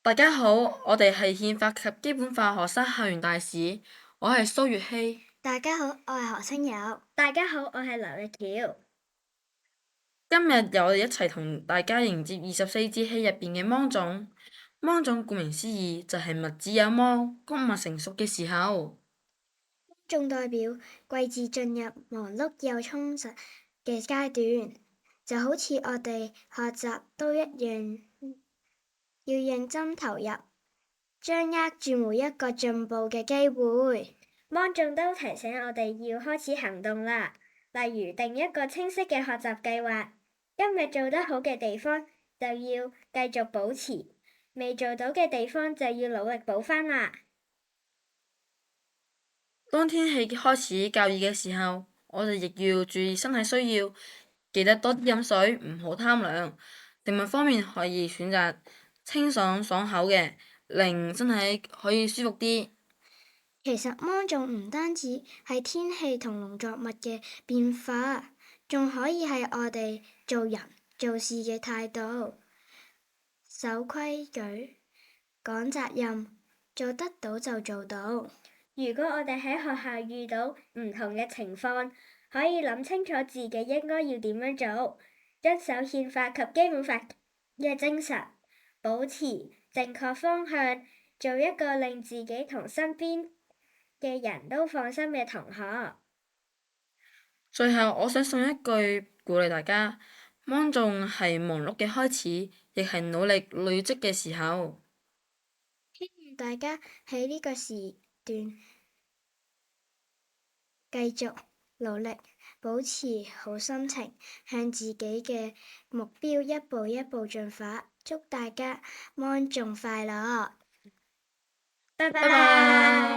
大家好，我哋係憲法及基本法學生校園大使，我係蘇月希。大家好，我係何清友。大家好，我係劉力橋。今日由我哋一齊同大家迎接24節氣入邊嘅芒種。芒種顧名思義就係麥子有芒，穀物成熟嘅時候。芒種代表季節進入忙碌又充實嘅階段，就好似我哋學習都一樣，要認真投入，將握住每一個進步嘅機會。芒種都提醒我哋要開始行動啦，例如定一個清晰嘅學習計劃。今日做得好嘅地方就要繼續保持，未做到嘅地方就要努力補返啦。當天氣開始較熱嘅時候，我哋亦要注意身體需要，記得多啲飲水，唔好貪涼。食物方面可以選擇清爽爽口嘅，令身體可以舒服啲。其實芒種唔單止係天氣同農作物嘅變化，仲可以係我哋做人做事嘅態度，守規矩，講責任，做得到就做到。如果我哋喺學校遇到唔同嘅情況，可以諗清楚自己應該要點樣做，遵守憲法及基本法嘅精神，保持正確方向，做一個令自己同身邊嘅人都放心嘅同學。最後，我想送一句鼓勵大家：芒種係忙碌嘅開始，亦係努力累積嘅時候。希望大家喺呢個時段繼續努力，保持好心情，向自己嘅目標一步一步進發。祝大家芒種快樂！拜拜拜。